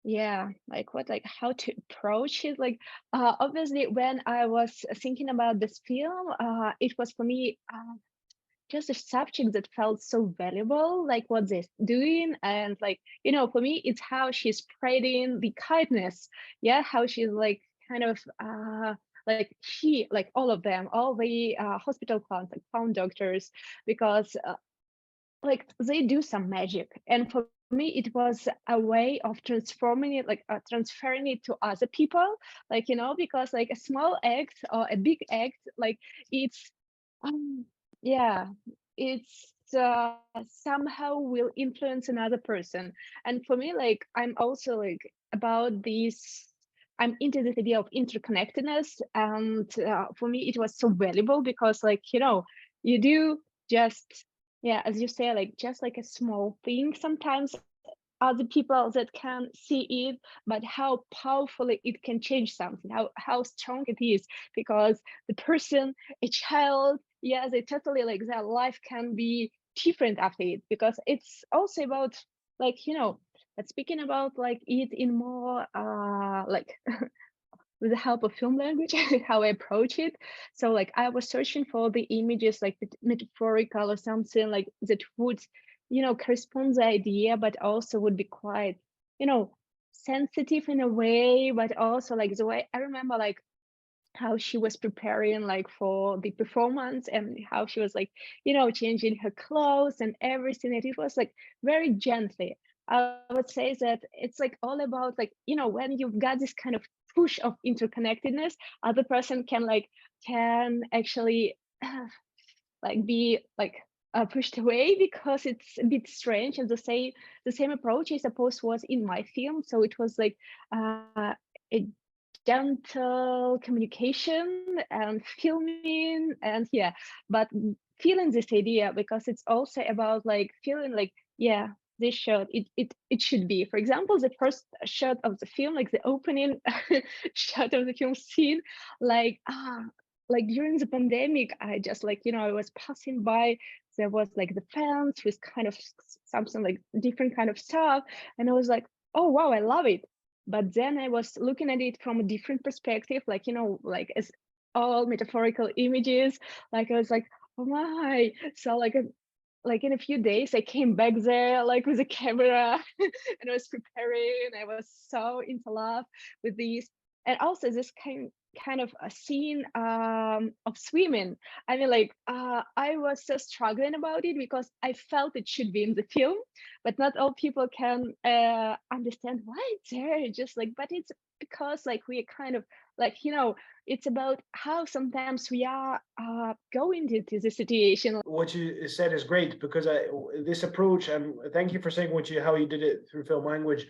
Yeah, like how to approach it. Like obviously when I was thinking about this film, it was for me just a subject that felt so valuable, like what they're doing. And like, for me, it's how she's spreading the kindness. Yeah, how she's like kind of like all of them, all the hospital clowns, like clown doctors, because like they do some magic. And for me, it was a way of transforming it, like transferring it to other people, like, you know, because like a small act or a big act, like it's, yeah, it's somehow will influence another person. And for me, like, I'm also like about this, I'm into this idea of interconnectedness. And for me, it was so valuable because, like, you know, you do just, yeah, as you say, like just like a small thing, sometimes other people that can see it, but how powerfully it can change something, how strong it is, because the person, a child, yeah, they totally like their life can be different after it, because it's also about, like, you know, but speaking about like it in more like with the help of film language, how I approach it. So like I was searching for the images like metaphorical or something like that would, you know, correspond the idea, but also would be quite, you know, sensitive in a way, but also like the way I remember like how she was preparing like for the performance and how she was like, you know, changing her clothes and everything. And it was like very gently. I would say that it's like all about like, you know, when you've got this kind of push of interconnectedness, other person can actually like be like pushed away, because it's a bit strange. And the same approach I suppose was in my film. So it was like a gentle communication and filming, and yeah, but feeling this idea, because it's also about like feeling like, yeah, this shot, it should be, for example, the first shot of the film, like the opening shot of the film scene, like like during the pandemic, I just like, you know, I was passing by, there was like the fence with kind of something like different kind of stuff, and I was like, oh wow, I love it. But then I was looking at it from a different perspective, like, you know, like as all metaphorical images, like I was like, oh my. So like in a few days I came back there like with a camera and I was preparing, I was so into love with these. And also this kind of a scene of swimming. I mean, like I was so struggling about it because I felt it should be in the film, but not all people can understand why it's there. Just like, but it's because like we kind of like, you know, it's about how sometimes we are going into the situation. What you said is great, because this approach, and thank you for saying how you did it through film language.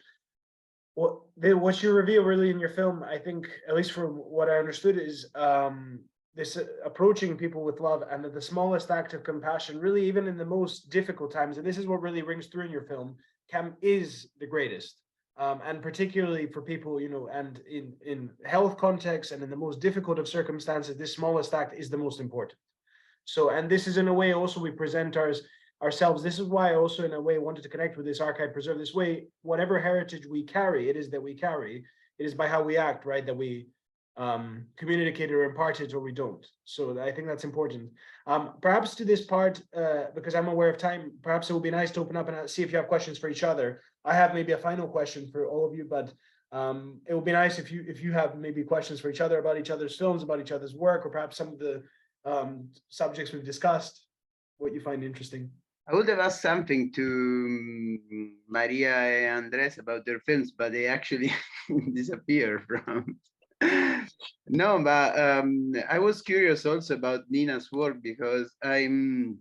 What you reveal really in your film, I think, at least from what I understood, is this approaching people with love and the smallest act of compassion, really, even in the most difficult times. And this is what really rings through in your film, is the greatest. And particularly for people, you know, and in health contexts and in the most difficult of circumstances, this smallest act is the most important. So, and this is in a way also we present ourselves. This is why I also in a way wanted to connect with this archive preserve. This way, whatever heritage we carry, it is by how we act, right? That we communicate or impart it, or we don't. So I think that's important. Perhaps to this part, because I'm aware of time, perhaps it would be nice to open up and see if you have questions for each other. I have maybe a final question for all of you, but it would be nice if you have maybe questions for each other about each other's films, about each other's work, or perhaps some of the subjects we've discussed, what you find interesting. I would have asked something to Maria and Andrés about their films, but they actually disappear from. No, but I was curious also about Nina's work, because I'm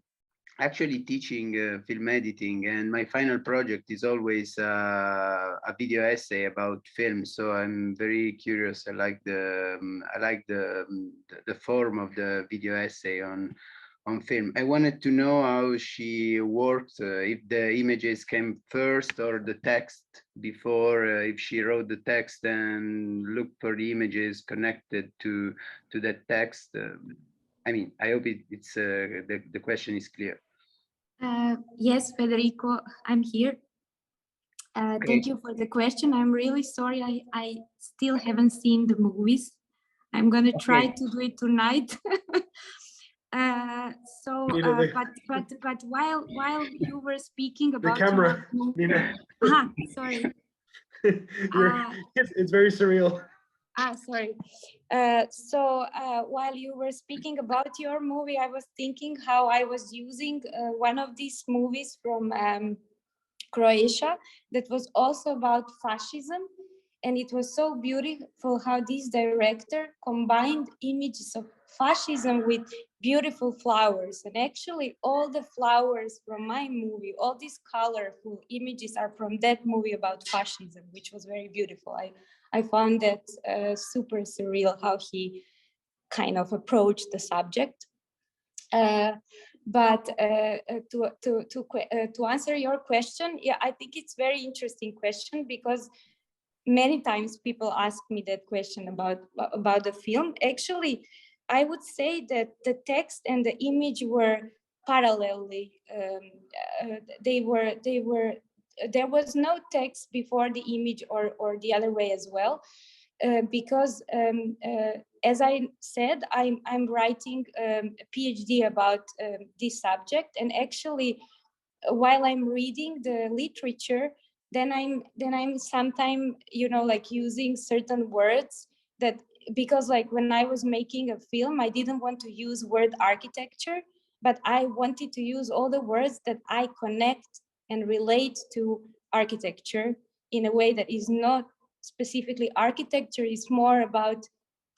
actually teaching film editing, and my final project is always a video essay about film. So I'm very curious. I like the form of the video essay on film. I wanted to know how she worked, if the images came first or the text before, if she wrote the text and looked for the images connected to that text. I mean, I hope it's the question is clear. Yes, Federico, I'm here. Thank you for the question. I'm really sorry, I still haven't seen the movies. I'm gonna try to do it tonight. But while you were speaking about the camera, Nina. Sorry. It's very surreal. Sorry. While you were speaking about your movie, I was thinking how I was using one of these movies from Croatia that was also about fascism. And it was so beautiful how this director combined images of fascism with beautiful flowers. And actually all the flowers from my movie, all these colorful images are from that movie about fascism, which was very beautiful. I found that super surreal how he kind of approached the subject. But to answer your question, yeah, I think it's very interesting question, because many times people ask me that question about the film. Actually, I would say that the text and the image were parallelly. There was no text before the image or the other way as well, because as I said, I'm writing a PhD about this subject, and actually, while I'm reading the literature, then I'm sometimes, like using certain words that, because like when I was making a film, I didn't want to use word architecture, but I wanted to use all the words that I connect and relate to architecture in a way that is not specifically architecture, is more about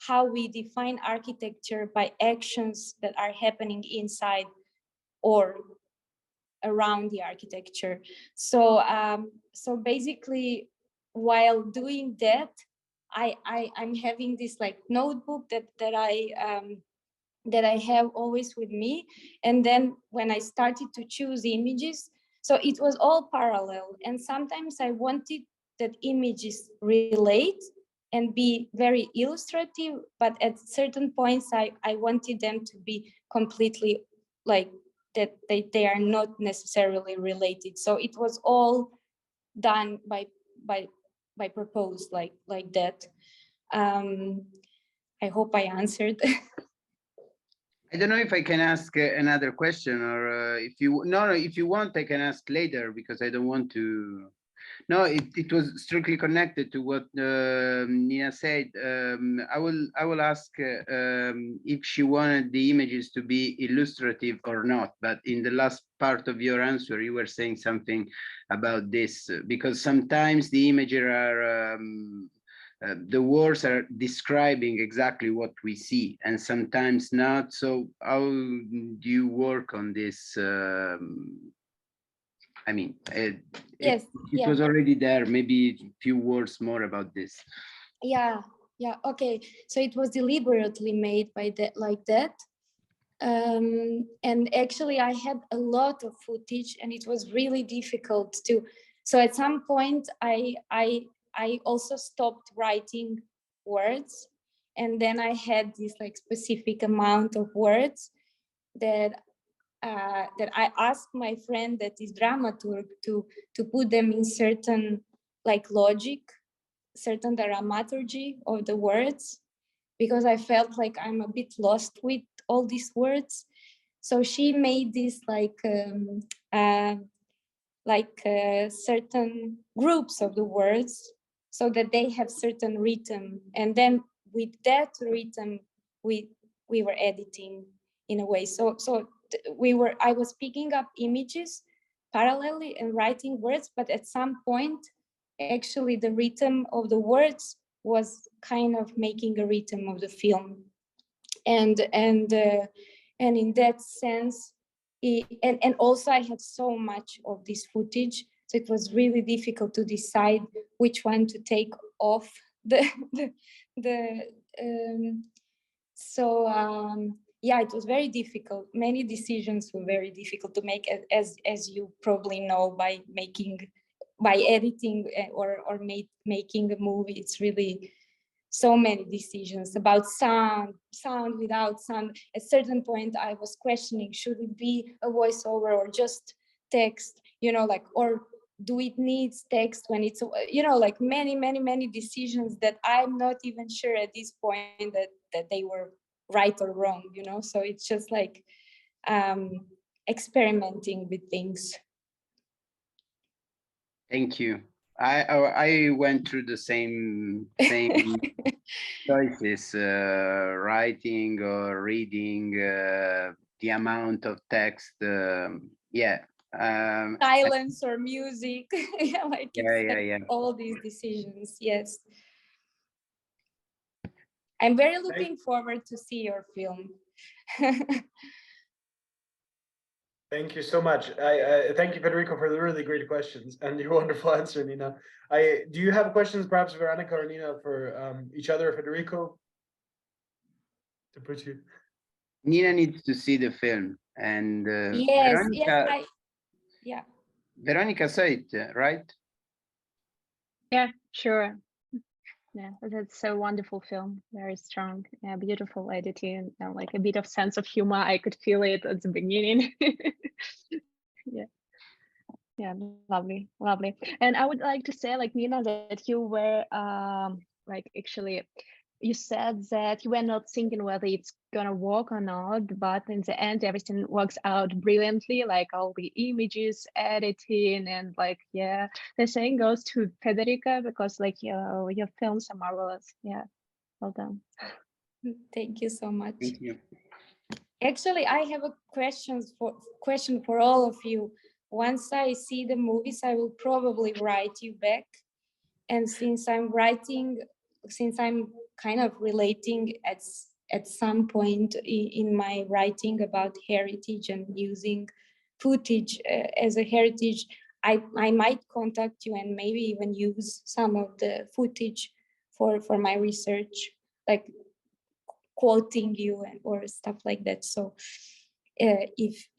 how we define architecture by actions that are happening inside or around the architecture. So basically, while doing that, I'm having this like notebook that I have always with me. And then when I started to choose images, so it was all parallel. And sometimes I wanted that images relate and be very illustrative, but at certain points I wanted them to be completely like that they are not necessarily related. So it was all done by proposed like that. I hope I answered. I don't know if I can ask another question, or if you no, if you want, I can ask later, because I don't want to. No, it was strictly connected to what Nina said. I will ask if she wanted the images to be illustrative or not. But in the last part of your answer, you were saying something about this, because sometimes the images are the words are describing exactly what we see, and sometimes not. So how do you work on this? I mean, Yes, it was already there. Maybe a few words more about this. Yeah, okay. So it was deliberately made by that, like that. And actually I had a lot of footage, and it was really difficult to. So at some point I also stopped writing words, and then I had this like specific amount of words that I asked my friend that is dramaturg to put them in certain like logic, certain dramaturgy of the words, because I felt like I'm a bit lost with all these words. So she made this certain groups of the words, so that they have certain rhythm, and then with that rhythm we were editing in a way. So I was picking up images parallelly and writing words, but at some point actually the rhythm of the words was kind of making a rhythm of the film. And in that sense, and also I had so much of this footage, so it was really difficult to decide which one to take off yeah, it was very difficult. Many decisions were very difficult to make, as you probably know, by editing or making a movie. It's really so many decisions about sound without sound. At a certain point I was questioning, should it be a voiceover or just text, or do it needs text when it's, like many decisions that I'm not even sure at this point that they were right or wrong, so it's just like experimenting with things. Thank you. I went through the same choices, writing or reading, the amount of text. Yeah. Silence or music. Yeah, like Yeah. all these decisions. Yes. I'm very looking forward to see your film. Thank you so much. I thank you, Federico, for the really great questions and your wonderful answer, Nina. Do you have questions, perhaps Veranika or Nina, for each other, Federico? To put you. Nina needs to see the film, and Yes, Veranika, yeah. Veranika saw it, right? Yeah, sure. Yeah, that's a wonderful film. Very strong, yeah, beautiful editing, and like a bit of sense of humor. I could feel it at the beginning. Yeah, lovely, lovely. And I would like to say, like Nina, that you were like actually, you said that you were not thinking whether it's gonna work or not, but in the end, everything works out brilliantly. Like all the images, editing, and like yeah, the same goes to Federica because like your films are marvelous. Yeah, well done. Thank you so much. Thank you. Actually, I have a question for all of you. Once I see the movies, I will probably write you back. And since I'm kind of relating at some point in my writing about heritage and using footage as a heritage, I might contact you and maybe even use some of the footage for my research, like quoting you or stuff like that. So if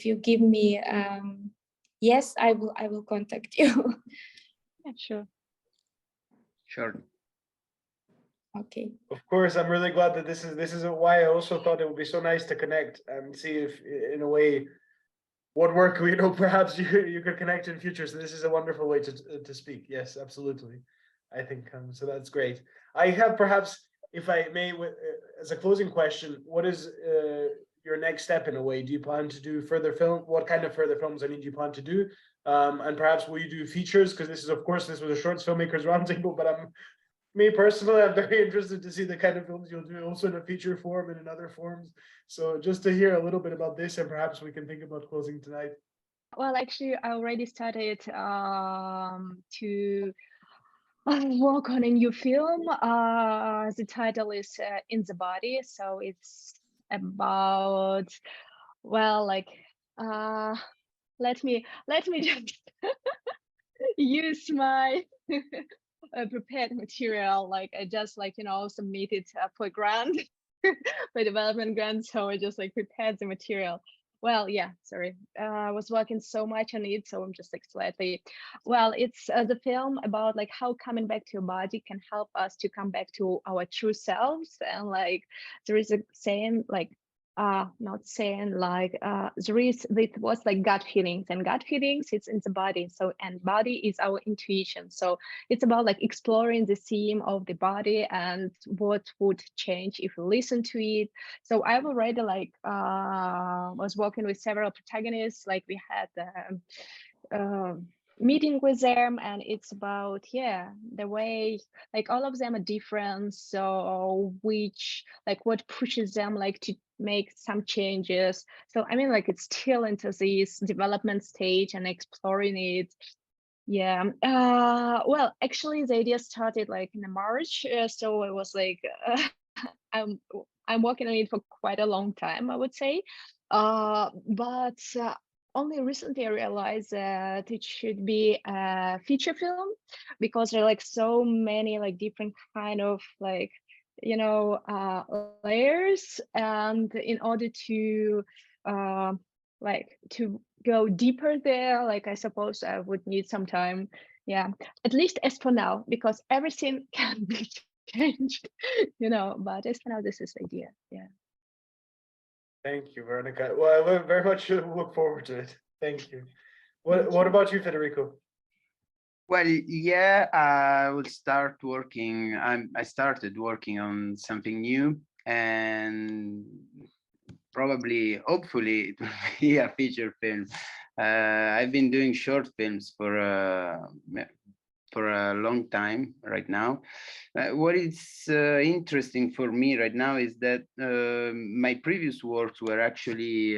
you give me yes, I will contact you. Yeah, sure. Sure. Okay. Of course, I'm really glad that this is why I also thought it would be so nice to connect and see if, in a way, what work perhaps you could connect in future. So this is a wonderful way to speak. Yes, absolutely. I think so. That's great. I have perhaps, if I may, as a closing question, what is your next step in a way? Do you plan to do further film? What kind of further films do you plan to do? And perhaps will you do features? Because this was a shorts filmmakers roundtable, but me personally, I'm very interested to see the kind of films you'll do also in a feature form and in other forms. So just to hear a little bit about this, and perhaps we can think about closing tonight. Well, actually, I already started to work on a new film. The title is In the Body. So it's about, well, like, let me just use my prepared material. Like I just submitted for grant, for development grant. So I just prepared the material. Well, yeah, sorry. I was working so much on it, so I'm just slightly. Well, it's the film about how coming back to your body can help us to come back to our true selves. And there is a saying not saying there is it was gut feelings, and gut feelings it's in the body. So and body is our intuition. So it's about exploring the theme of the body and what would change if we listen to it. So I've already was working with several protagonists. We had meeting with them, and it's about the way all of them are different. So which what pushes them to make some changes. So I mean it's still into this development stage and exploring it. Yeah. Well, actually the idea started in March. So it was I'm working on it for quite a long time, I would say. But only recently I realized that it should be a feature film, because there are so many different kind of layers, and in order to to go deeper there, I suppose I would need some time. Yeah, at least as for now, because everything can be changed, but as for now, this is the idea. Yeah. Thank you, Veronica. Well, I very much look forward to it. Thank you. What about you, Federico? Well, yeah, I will start working. I started working on something new, and probably, hopefully, it will be a feature film. I've been doing short films for a long time right now. What is interesting for me right now is that my previous works were actually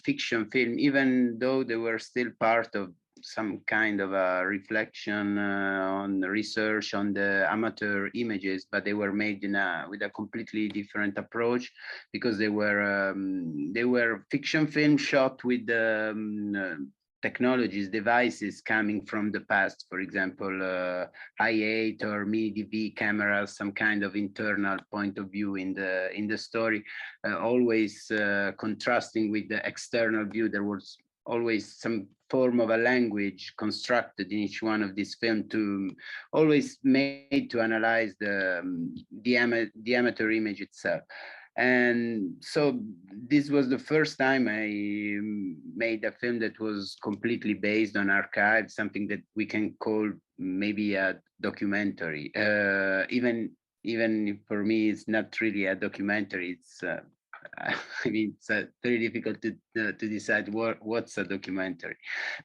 fiction film, even though they were still part of some kind of a reflection on the research on the amateur images, but they were made in with a completely different approach, because they were fiction film shot with technologies, devices coming from the past, for example, i8 or mini DV cameras, some kind of internal point of view in the story, always contrasting with the external view. There was always some form of a language constructed in each one of these films, to always made to analyze the amateur image itself. And so this was the first time I made a film that was completely based on archives, something that we can call maybe a documentary. Even if for me it's not really a documentary. It's I mean, it's very difficult to decide what's a documentary,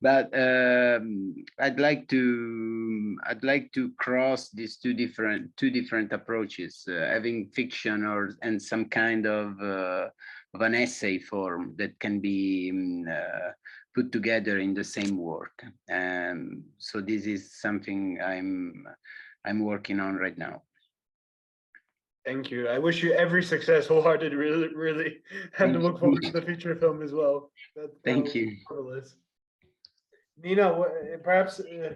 but I'd like to cross these two different approaches, having fiction and some kind of an essay form that can be put together in the same work. So this is something I'm working on right now. Thank you. I wish you every success, wholehearted, really, and to look forward to the feature film as well. Thank you. Marvelous. Nina, perhaps to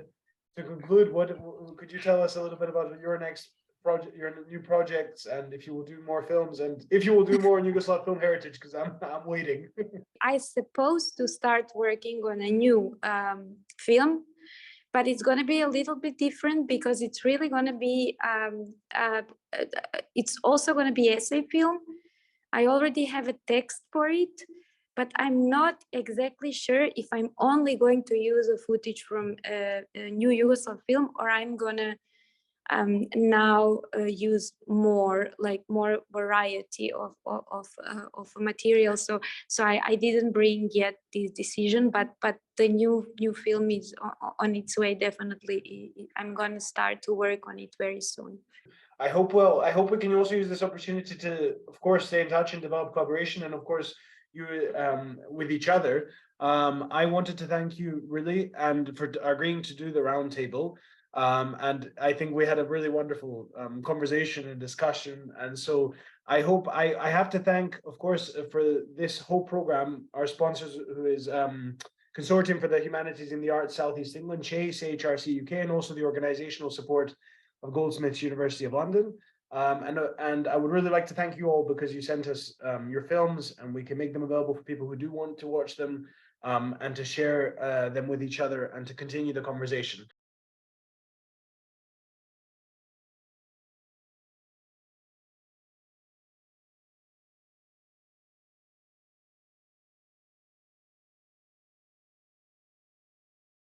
conclude, what could you tell us a little bit about your next project, your new projects, and if you will do more films, and if you will do more in Yugoslav film heritage, because I'm waiting. I supposed to start working on a new film, but it's going to be a little bit different, because it's really going to be, it's also going to be essay film. I already have a text for it, but I'm not exactly sure if I'm only going to use a footage from a new Yugoslav film, or I'm going to now use more variety of material. So I didn't bring yet this decision, but the new film is on its way. Definitely, I'm gonna start to work on it very soon. I hope we can also use this opportunity to, of course, stay in touch and develop collaboration, and of course you with each other. I wanted to thank you really, and for agreeing to do the roundtable. And I think we had a really wonderful conversation and discussion. And so I hope I have to thank, of course, for this whole program, our sponsors, who is Consortium for the Humanities in the Arts Southeast England, Chase, HRC UK, and also the organizational support of Goldsmiths University of London. And I would really like to thank you all, because you sent us your films, and we can make them available for people who do want to watch them, and to share them with each other and to continue the conversation.